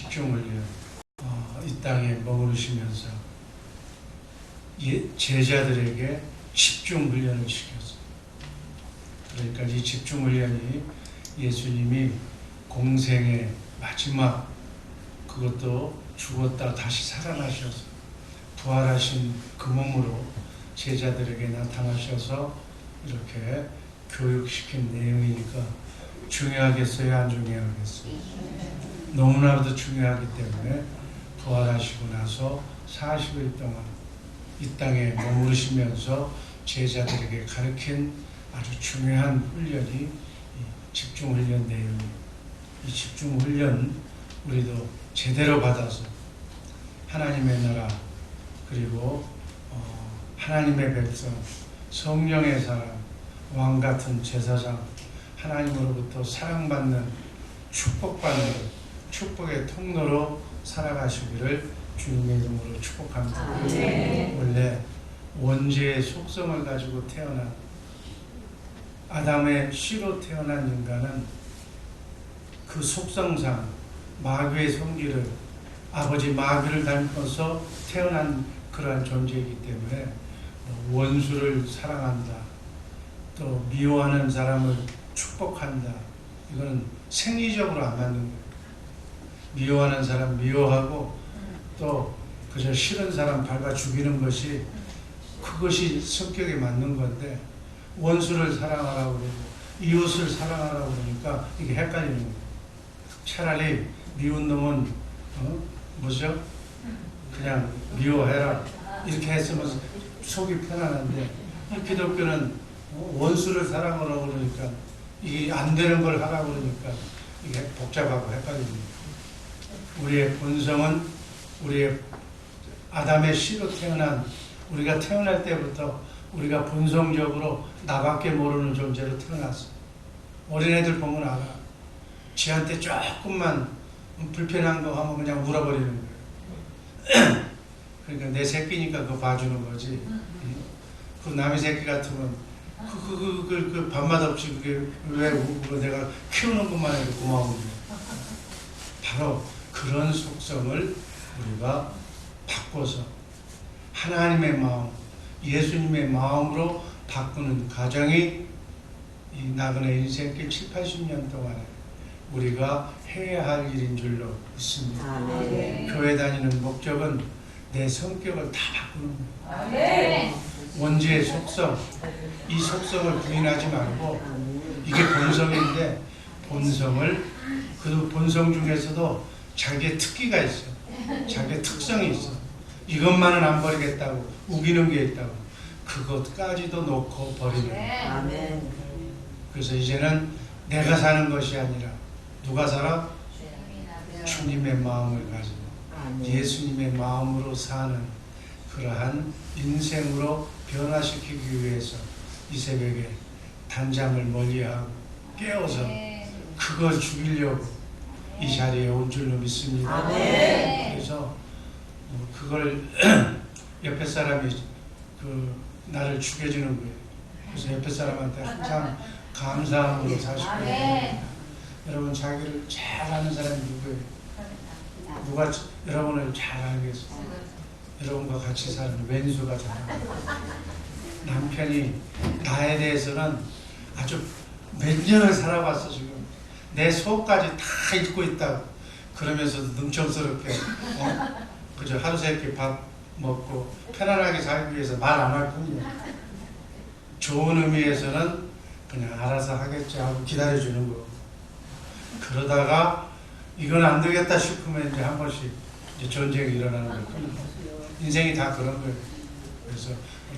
집중을 이 땅에 머무르시면서 제자들에게 집중 훈련을 시켰어요. 그러니까 이 집중 훈련이 예수님이 공생의 마지막, 그것도 죽었다 다시 살아나셔서 부활하신 그 몸으로 제자들에게 나타나셔서 이렇게 교육시킨 내용이니까 중요하겠어요, 안 중요하겠어요? 너무나도 중요하기 때문에 부활하시고 나서 40일 동안 이 땅에 머무르시면서 제자들에게 가르친 아주 중요한 훈련이 이 집중훈련 내용이에요. 이 집중훈련 우리도 제대로 받아서 하나님의 나라, 그리고 하나님의 백성, 성령의 사람, 왕같은 제사장, 하나님으로부터 사랑받는, 축복받는, 축복의 통로로 살아가시기를 주님의 이름으로 축복합니다. 원래 원죄의 속성을 가지고 태어난, 아담의 씨로 태어난 인간은 그 속성상 마귀의 성질을, 아버지 마귀를 닮아서 태어난 그러한 존재이기 때문에 원수를 사랑한다, 또 미워하는 사람을 축복한다, 이거는 생리적으로 안 맞는 거예요. 미워하는 사람 미워하고 또 그저 싫은 사람 밟아 죽이는 것이, 그것이 성격에 맞는 건데, 원수를 사랑하라고 그러고 이웃을 사랑하라고 그러니까 이게 헷갈리는 거예요. 차라리 미운 놈은 뭐죠? 그냥 미워해라, 이렇게 했으면 속이 편안한데, 기독교는 원수를 사랑하라고 그러니까, 이게 안 되는 걸 하라고 그러니까 이게 복잡하고 헷갈립니다. 우리의 본성은 우리의 아담의 씨로 태어난, 우리가 태어날 때부터 우리가 본성적으로 나밖에 모르는 존재로 태어났어. 어린애들 보면 알아. 지한테 조금만 불편한 거 하면 그냥 울어버리는 거예요. 그러니까 내 새끼니까 그거 봐주는 거지. 그 남의 새끼 같으면 그 밥맛 없이 그게 왜 우고, 내가 키우는 것만 해도 고마운 거예요. 바로 그런 속성을 우리가 바꿔서 하나님의 마음, 예수님의 마음으로 바꾸는 과정이 이 나그네 인생길 7, 80년 동안에 우리가 해야 할 일인 줄로 믿습니다. 교회 다니는 목적은 내 성격을 다 바꾸는 거예요. 원죄의 속성, 이 속성을 부인하지 말고, 이게 본성인데, 본성을, 그 본성 중에서도 자기의 특기가 있어. 자기의 특성이 있어. 이것만은 안 버리겠다고, 우기는 게 있다고. 그것까지도 놓고 버리는 거예요. 그래서 이제는 내가 사는 것이 아니라 누가 살아? 주님의 마음을 가지고 예수님의 마음으로 사는 그러한 인생으로 변화시키기 위해서 이 새벽에 단잠을 멀리하고 깨워서 그걸 죽이려고 이 자리에 온 줄로 믿습니다. 그래서 그걸 옆에 사람이 나를 죽여주는 거예요. 그래서 옆에 사람한테 항상 감사함으로 사시고, 여러분 자기를 잘 아는 사람이 누구예요? 누가 여러분을 잘 알겠어요? 여러분과 같이 사는 왼수가 잘 알아요. 남편이 나에 대해서는 아주 몇 년을 살아봤어. 지금 내 속까지 다 읽고 있다고. 그러면서도 능청스럽게 그저 하루 세끼 밥 먹고 편안하게 살기 위해서 말 안 할 뿐이야. 좋은 의미에서는 그냥 알아서 하겠지 하고 기다려주는 거. 그러다가 이건 안 되겠다 싶으면 이제 한 번씩 이제 전쟁이 일어나는 거예요. 인생이 다 그런 거예요. 그래서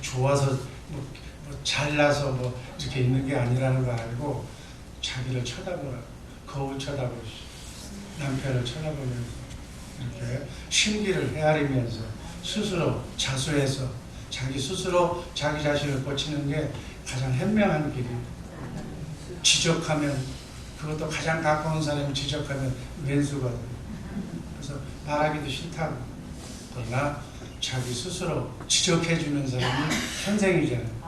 좋아서 잘나서 이렇게 있는 게 아니라는 거 알고 자기를 쳐다보라. 거울 쳐다보시. 남편을 쳐다보면서 이렇게 심기를 헤아리면서 스스로 자수해서 자기 스스로 자기 자신을 고치는 게 가장 현명한 길이에요. 지적하면, 그것도 가장 가까운 사람이 지적하면 왼수가 돼요. 그래서 말하기도 싫다고. 그러나 자기 스스로 지적해주는 사람이 현생이잖아요.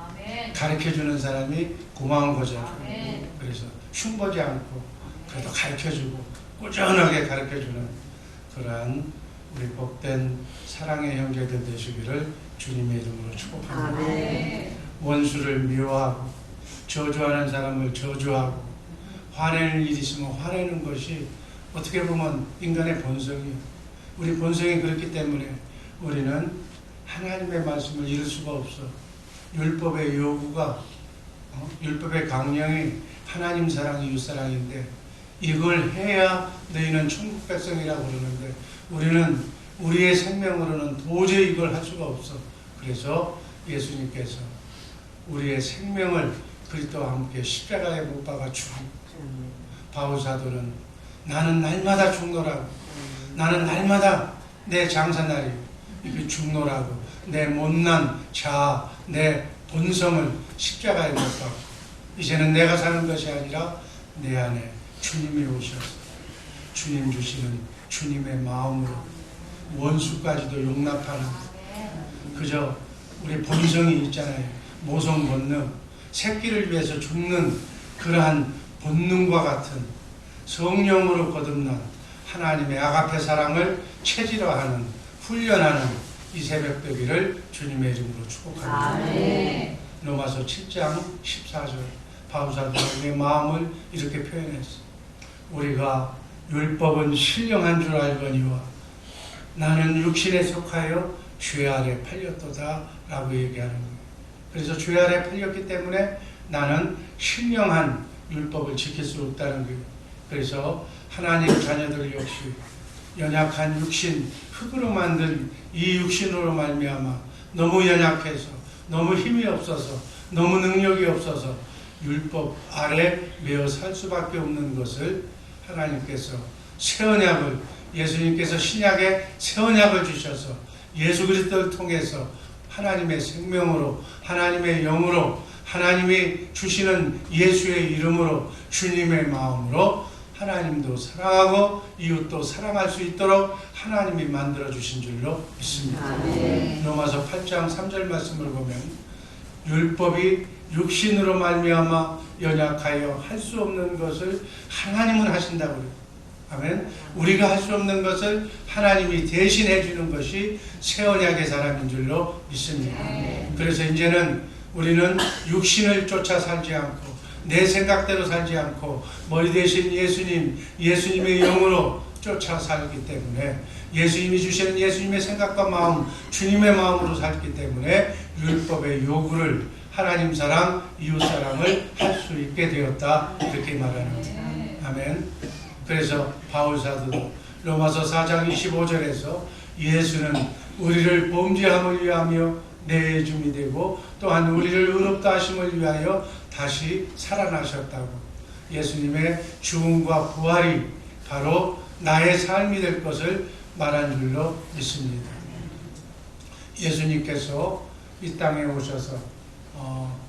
가르쳐주는 사람이 고마운 거잖아요. 그래서 흉보지 않고 그래도 가르쳐주고 꾸준하게 가르쳐주는 그러한 우리 복된 사랑의 형제들 되시기를 주님의 이름으로 축복합니다. 원수를 미워하고 저주하는 사람을 저주하고 화내는 일이 있으면 화내는 것이 어떻게 보면 인간의 본성이에요. 우리 본성이 그렇기 때문에 우리는 하나님의 말씀을 잃을 수가 없어. 율법의 요구가 율법의 강령이 하나님 사랑, 이웃 사랑인데 이걸 해야 너희는 천국 백성이라고 그러는데 우리는 우리의 생명으로는 도저히 이걸 할 수가 없어. 그래서 예수님께서 우리의 생명을 그리스도와 함께 십자가에 못 박아 죽은 바울사도는 나는 날마다 죽노라고, 나는 날마다 내 장사날이 이렇게 죽노라고 내 못난 자아, 내 본성을 십자가에 못 박고 이제는 내가 사는 것이 아니라 내 안에 주님이 오셔서 주님 주시는 주님의 마음으로 원수까지도 용납하는, 그저 우리 본성이 있잖아요. 모성 본능, 새끼를 위해서 죽는 그러한 본능과 같은 성령으로 거듭난 하나님의 아가페 사랑을 체질화하는, 훈련하는 이 새벽 되기를 주님의 이름으로 축복합니다. 로마서 7장 14절 바울사도의 마음을 이렇게 표현했어. 우리가 율법은 신령한 줄 알거니와 나는 육신에 속하여 죄 아래 팔렸도다 라고 얘기하는 거예요. 그래서 죄 아래 팔렸기 때문에 나는 신령한 율법을 지킬 수 없다는 거예요. 그래서 하나님 자녀들 역시 연약한 육신, 흙으로 만든 이 육신으로 말미암아 너무 연약해서, 너무 힘이 없어서, 너무 능력이 없어서 율법 아래 매어 살 수밖에 없는 것을 하나님께서 새 언약을, 예수님께서 신약에 새 언약을 주셔서 예수 그리스도를 통해서 하나님의 생명으로, 하나님의 영으로, 하나님이 주시는 예수의 이름으로, 주님의 마음으로 하나님도 사랑하고 이웃도 사랑할 수 있도록 하나님이 만들어 주신 줄로 믿습니다. 로마서 8장 3절 말씀을 보면 율법이 육신으로 말미암아 연약하여 할 수 없는 것을 하나님은 하신다고 그래요. 아멘. 우리가 할 수 없는 것을 하나님이 대신해 주는 것이 새 언약의 사람인 줄로 믿습니다. 그래서 이제는 우리는 육신을 쫓아 살지 않고 내 생각대로 살지 않고 머리 대신 예수님, 예수님의 영으로 쫓아 살기 때문에 예수님이 주시는 예수님의 생각과 마음, 주님의 마음으로 살기 때문에 율법의 요구를 하나님 사랑, 이웃 사랑을 할 수 있게 되었다 이렇게 말하는 거예요. 아멘. 그래서 바울사도도 로마서 4장 25절에서 예수는 우리를 범죄함을 위하며 내줌이 되고 또한 우리를 의롭다 하심을 위하여 다시 살아나셨다고, 예수님의 죽음과 부활이 바로 나의 삶이 될 것을 말한 줄로 믿습니다. 예수님께서 이 땅에 오셔서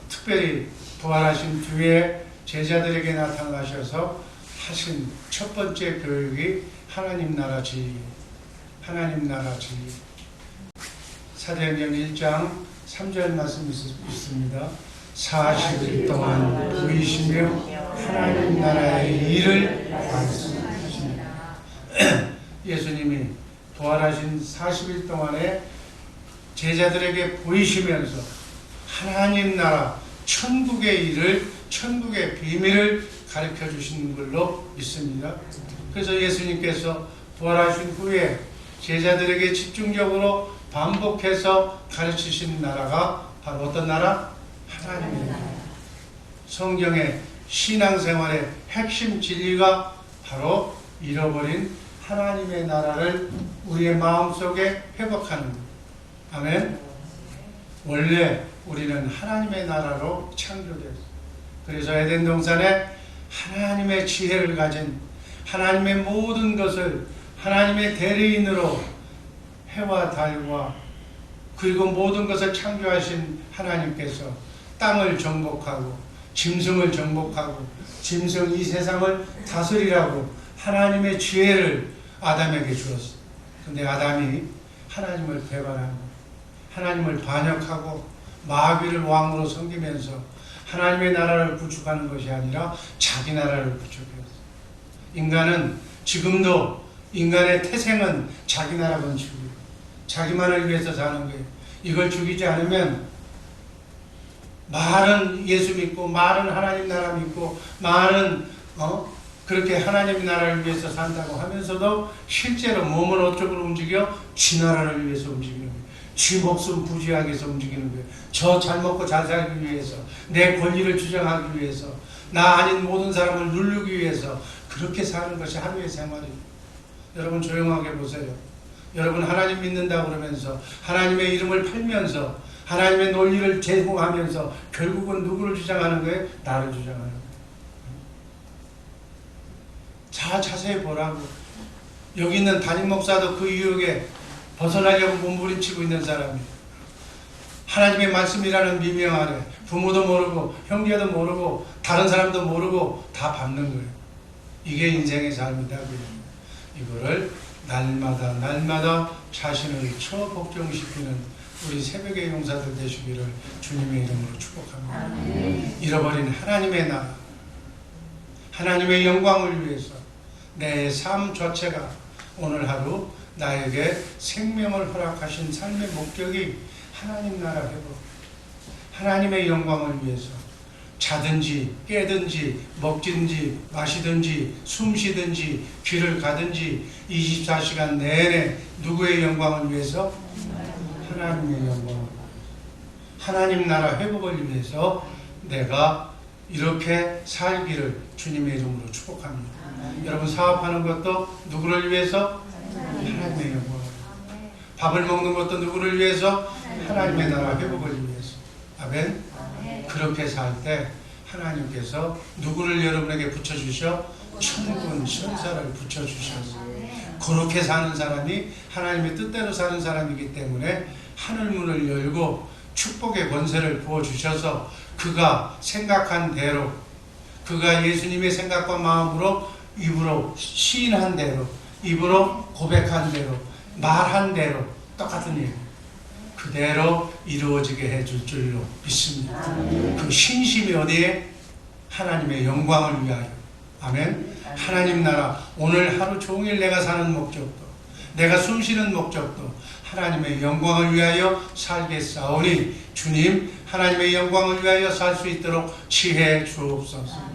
특별히 부활하신 뒤에 제자들에게 나타나셔서 하신 첫 번째 교육이 하나님 나라 진리, 하나님 나라 진리. 사도행전 1장 3절 말씀 있습니다. 40일 동안 보이시며 하나님 나라의 일을 말씀하십니다. 예수님이 부활하신 40일 동안에 제자들에게 보이시면서 하나님 나라, 천국의 일을, 천국의 비밀을 가르쳐 주시는 걸로 믿습니다. 그래서 예수님께서 부활하신 후에 제자들에게 집중적으로 반복해서 가르치신 나라가 바로 어떤 나라? 하나님의 나라. 성경의 신앙생활의 핵심 진리가 바로 잃어버린 하나님의 나라를 우리의 마음속에 회복하는 것. 아멘. 원래 우리는 하나님의 나라로 창조되었습니다. 그래서 에덴 동산에 하나님의 지혜를 가진, 하나님의 모든 것을 하나님의 대리인으로 해와 달과 그리고 모든 것을 창조하신 하나님께서 땅을 정복하고 짐승을 정복하고 짐승 이 세상을 다스리라고 하나님의 지혜를 아담에게 주었어요. 근데 아담이 하나님을 배반하고 하나님을 반역하고 마귀를 왕으로 섬기면서 하나님의 나라를 구축하는 것이 아니라 자기 나라를 구축했어요. 인간은 지금도 인간의 태생은 자기 나라 건축이에요. 자기만을 위해서 사는 거예요. 이걸 죽이지 않으면 말은 예수 믿고 말은 하나님 나라 믿고 말은 그렇게 하나님 나라를 위해서 산다고 하면서도 실제로 몸은 어쪽으로 움직여? 지 나라를 위해서 움직이는 거예요. 지 목숨 부지하기 위해서 움직이는 거예요. 저 잘 먹고 잘 살기 위해서, 내 권리를 주장하기 위해서, 나 아닌 모든 사람을 누르기 위해서 그렇게 사는 것이 하루의 생활이에요. 여러분 조용하게 보세요. 여러분 하나님 믿는다고 그러면서 하나님의 이름을 팔면서 하나님의 논리를 제공하면서 결국은 누구를 주장하는 거예요? 나를 주장하는 거예요. 자세히 보라고. 여기 있는 담임 목사도 그 유혹에 벗어나려고 몸부림치고 있는 사람이에요. 하나님의 말씀이라는 미명 아래 부모도 모르고 형제도 모르고 다른 사람도 모르고 다 밟는 거예요. 이게 인생의 삶이다. 이거를 날마다 자신을 처복종시키는 우리 새벽의 용사들 되시기를 주님의 이름으로 축복합니다. 잃어버린 하나님의 나라, 하나님의 영광을 위해서 내 삶 자체가 오늘 하루 나에게 생명을 허락하신 삶의 목적이 하나님 나라 회복, 하나님의 영광을 위해서 자든지 깨든지 먹든지 마시든지 숨쉬든지 길을 가든지 24시간 내내 누구의 영광을 위해서? 하나님의 영광을, 하나님 나라 회복을 위해서 내가 이렇게 살기를 주님의 이름으로 축복합니다. 여러분 사업하는 것도 누구를 위해서? 하나님의 영광을. 밥을 먹는 것도 누구를 위해서? 하나님의 나라 회복을 위해서. 아멘. 그렇게 살 때 하나님께서 누구를 여러분에게 붙여주셔? 천군 천사를 붙여주셔서 그렇게 사는 사람이 하나님의 뜻대로 사는 사람이기 때문에 하늘문을 열고 축복의 권세를 부어주셔서 그가 생각한 대로, 그가 예수님의 생각과 마음으로 입으로 시인한 대로, 입으로 고백한 대로, 말한 대로 똑같은 얘기 그대로 이루어지게 해줄 줄로 믿습니다. 그 신심이 어디에? 하나님의 영광을 위하여. 아멘. 하나님 나라, 오늘 하루 종일 내가 사는 목적도, 내가 숨쉬는 목적도 하나님의 영광을 위하여 살겠사오니 주님 하나님의 영광을 위하여 살 수 있도록 지혜 주옵소서.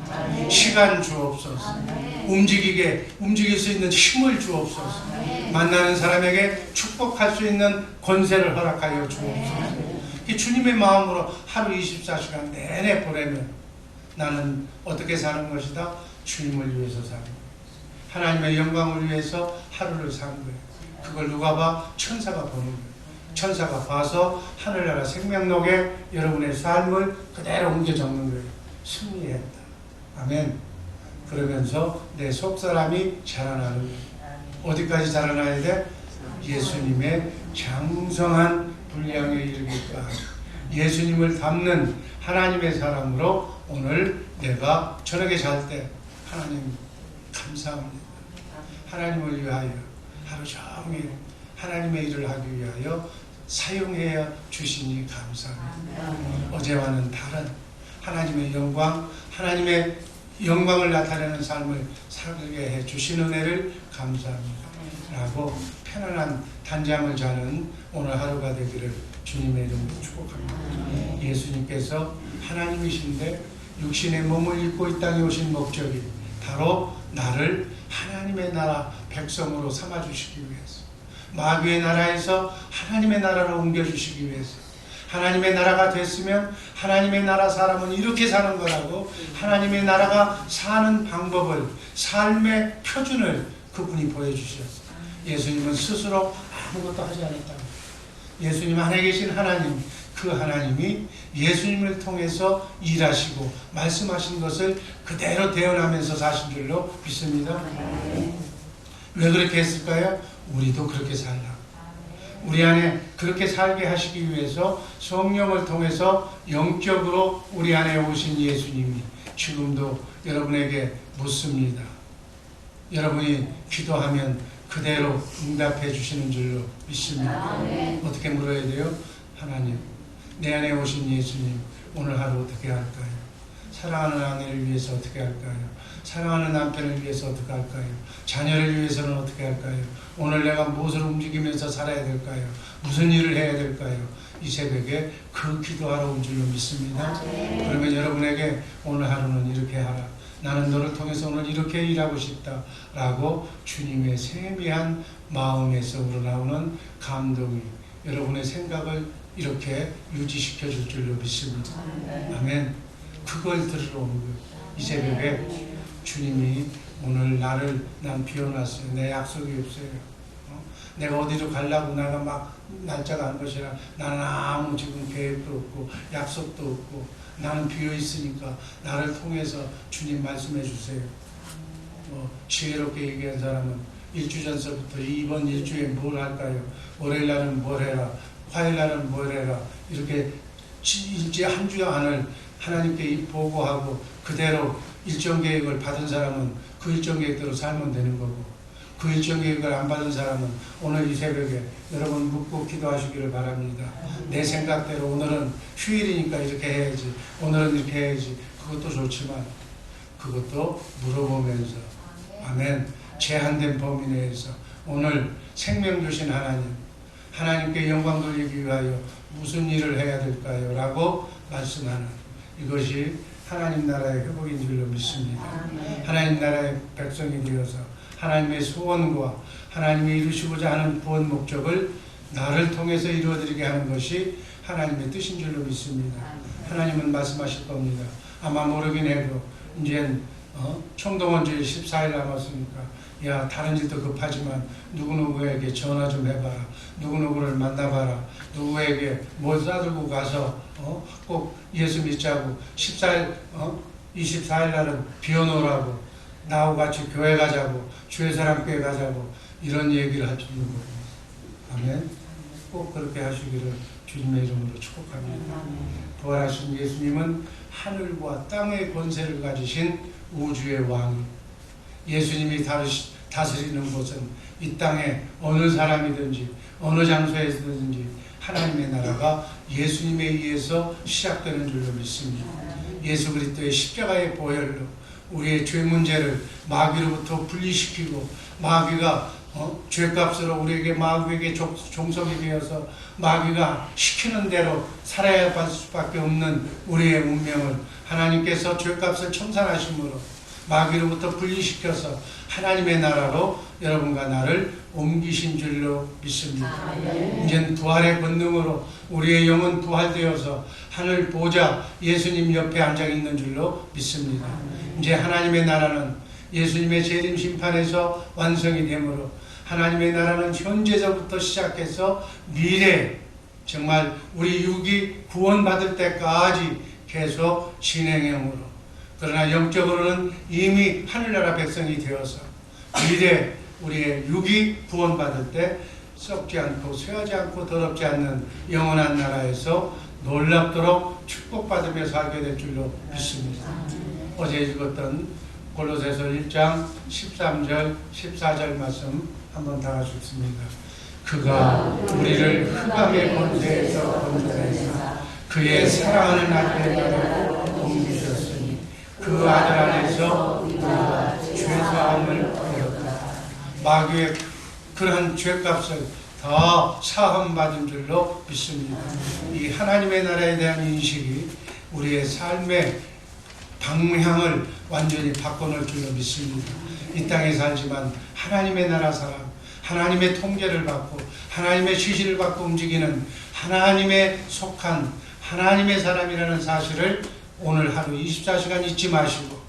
시간 주옵소서. 움직일 수 있는 힘을 주옵소서. 만나는 사람에게 축복할 수 있는 권세를 허락하여 주옵소서. 주님의 마음으로 하루 24시간 내내 보내면 나는 어떻게 사는 것이다? 주님을 위해서 사는 거예요. 하나님의 영광을 위해서 하루를 사는 거예요. 그걸 누가 봐? 천사가 보는 거예요. 천사가 봐서 하늘나라 생명록에 여러분의 삶을 그대로 옮겨 적는 거예요. 승리했다. 아멘. 그러면서 내 속사람이 자라나는 거예요. 어디까지 자라나야 돼? 예수님의 장성한 분량에 이르기까지. 예수님을 닮는 하나님의 사람으로 오늘 내가 저녁에 잘 때 하나님 감사합니다. 하나님을 위하여 하루 종일 하나님의 일을 하기 위하여 사용해 주시니 감사합니다. 어제와는 다른 하나님의 영광, 하나님의 영광을 나타내는 삶을 살게 해 주신 은혜를 감사합니다. 라고 편안한 단잠을 자는 오늘 하루가 되기를 주님의 이름으로 축복합니다. 예수님께서 하나님이신데 육신의 몸을 입고 이 땅에 오신 목적이 바로 나를 하나님의 나라 백성으로 삼아주시기 위해서, 마귀의 나라에서 하나님의 나라로 옮겨주시기 위해서, 하나님의 나라가 됐으면 하나님의 나라 사람은 이렇게 사는 거라고 하나님의 나라가 사는 방법을, 삶의 표준을 그분이 보여주셨어요. 예수님은 스스로 아무것도 하지 않았다고. 예수님 안에 계신 하나님, 그 하나님이 예수님을 통해서 일하시고 말씀하신 것을 그대로 대언하면서 사신 줄로 믿습니다. 왜 그렇게 했을까요? 우리도 그렇게 살라. 우리 안에 그렇게 살게 하시기 위해서 성령을 통해서 영적으로 우리 안에 오신 예수님이 지금도 여러분에게 묻습니다. 여러분이 기도하면 그대로 응답해 주시는 줄로 믿습니다. 어떻게 물어야 돼요? 하나님, 내 안에 오신 예수님, 오늘 하루 어떻게 할까요? 사랑하는 아내를 위해서 어떻게 할까요? 사랑하는 남편을 위해서 어떻게 할까요? 자녀를 위해서는 어떻게 할까요? 오늘 내가 무엇을 움직이면서 살아야 될까요? 무슨 일을 해야 될까요? 이 새벽에 그 기도하러 온 줄로 믿습니다. 그러면 여러분에게 오늘 하루는 이렇게 하라. 나는 너를 통해서 오늘 이렇게 일하고 싶다 라고 주님의 세미한 마음에서 우러나오는 감동이 여러분의 생각을 이렇게 유지시켜 줄 줄로 믿습니다. 아멘. 그걸 들으러 오는 거예요. 이 새벽에 주님이 오늘 난 비워놨어요. 내 약속이 없어요. 내가 어디로 가려고 내가 막 날짜가 안 것이라 나는 아무 지금 계획도 없고 약속도 없고 나는 비어있으니까 나를 통해서 주님 말씀해 주세요. 지혜롭게 얘기한 사람은 일주 전서부터 이번 일주에 뭘 할까요? 월요일 날은 뭘 해라, 화요일 날은 뭘 해라, 이렇게 일주에 한 주 안을 하나님께 보고하고 그대로 일정 계획을 받은 사람은 그 일정 계획대로 살면 되는 거고, 그 일정 계획을 안 받은 사람은 오늘 이 새벽에 여러분 묻고 기도하시기를 바랍니다. 내 생각대로 오늘은 휴일이니까 이렇게 해야지, 오늘은 이렇게 해야지, 그것도 좋지만 그것도 물어보면서, 아멘, 제한된 범위 내에서 오늘 생명 주신 하나님께 영광 돌리기 위하여 무슨 일을 해야 될까요? 라고 말씀하는 이것이 하나님 나라의 회복인 줄로 믿습니다. 하나님 나라의 백성이 되어서 하나님의 소원과 하나님이 이루시고자 하는 구원 목적을 나를 통해서 이루어드리게 하는 것이 하나님의 뜻인 줄로 믿습니다. 하나님은 말씀하실 겁니다. 아마 모르긴 해도 이제 총동원주일 14일 남았으니까 야, 다른 일도 급하지만 누구누구에게 전화 좀 해봐라, 누구누구를 만나봐라, 누구에게 뭘 싸들고 가서 꼭 예수 믿자고 24일 날은 비워놓으라고, 나하고 같이 교회 가자고, 주의 사람 교회 가자고, 이런 얘기를 할 수 있는 거예요. 아멘. 꼭 그렇게 하시기를 주님의 이름으로 축복합니다. 부활하신 예수님은 하늘과 땅의 권세를 가지신 우주의 왕이, 예수님이 다스리는 곳은 이 땅에 어느 사람이든지 어느 장소에서든지 하나님의 나라가 예수님에 의해서 시작되는 줄로 믿습니다. 예수 그리스도의 십자가의 보혈로 우리의 죄 문제를 마귀로부터 분리시키고, 마귀가 죄값으로 우리에게 마귀에게 종속이 되어서 마귀가 시키는 대로 살아야 할 수밖에 없는 우리의 운명을 하나님께서 죄값을 청산하심으로 마귀로부터 분리시켜서 하나님의 나라로 여러분과 나를 옮기신 줄로 믿습니다. 이제는 부활의 권능으로 우리의 영은 부활되어서 하늘 보좌 예수님 옆에 앉아 있는 줄로 믿습니다. 이제 하나님의 나라는 예수님의 재림 심판에서 완성이 되므로 하나님의 나라는 현재서부터 시작해서 미래, 정말 우리 육이 구원받을 때까지 계속 진행형으로, 그러나 영적으로는 이미 하늘나라 백성이 되어서 미래 우리의 육이 구원받을 때 썩지 않고 쇠하지 않고 더럽지 않는 영원한 나라에서 놀랍도록 축복받으며 살게 될 줄로 믿습니다. 어제 읽었던 골로새서 1장 13절 14절 말씀 한번 다 같이 읽습니다. 그가 우리를 흑암의 권세에서 건져내사 그의 사랑하는 아들로 옮기셨으니 그 아들 안에서 우리가 죄사함을 얻었다. 마귀의 그러한 죄값을 다 사함받은 줄로 믿습니다. 이 하나님의 나라에 대한 인식이 우리의 삶의 방향을 완전히 바꿔놓을 줄로 믿습니다. 이 땅에 살지만 하나님의 나라 사람, 하나님의 통제를 받고 하나님의 지시를 받고 움직이는 하나님의 속한 하나님의 사람이라는 사실을 오늘 하루 24시간 잊지 마시고,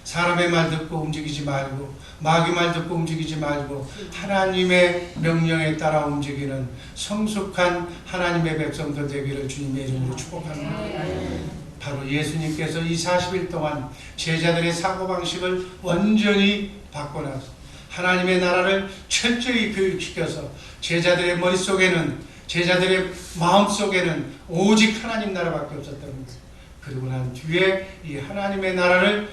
사람의 말 듣고 움직이지 말고 마귀 말 듣고 움직이지 말고 하나님의 명령에 따라 움직이는 성숙한 하나님의 백성들 되기를 주님의 이름으로 축복합니다. 바로 예수님께서 이 40일 동안 제자들의 사고방식을 완전히 바꿔놔서 하나님의 나라를 철저히 교육시켜서 제자들의 머릿속에는, 제자들의 마음속에는 오직 하나님 나라밖에 없었던 거예요. 그리고 난 뒤에 이 하나님의 나라를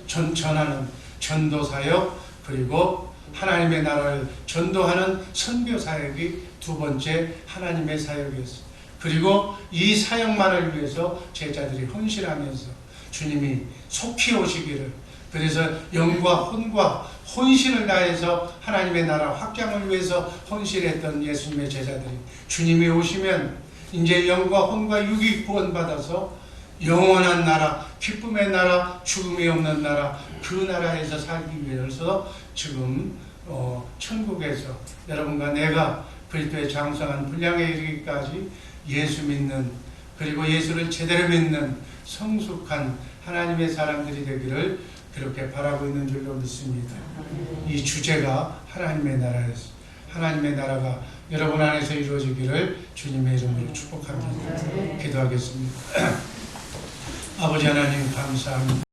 전하는 전도사역, 그리고 하나님의 나라를 전도하는 선교사역이 두 번째 하나님의 사역이었어요. 그리고 이 사역만을 위해서 제자들이 헌신하면서 주님이 속히 오시기를, 그래서 영과 혼과 혼신을 다해서 하나님의 나라 확장을 위해서 헌신했던 예수님의 제자들이 주님이 오시면 이제 영과 혼과 육이 구원받아서 영원한 나라, 기쁨의 나라, 죽음이 없는 나라, 그 나라에서 살기 위해서 지금 천국에서 여러분과 내가 그리스도의 장성한 분량에 이르기까지 예수 믿는, 그리고 예수를 제대로 믿는 성숙한 하나님의 사람들이 되기를 그렇게 바라고 있는 줄로 믿습니다. 이 주제가 하나님의 나라에서, 하나님의 나라가 여러분 안에서 이루어지기를 주님의 이름으로 축복합니다. 기도하겠습니다. 아버지 하나님 감사합니다.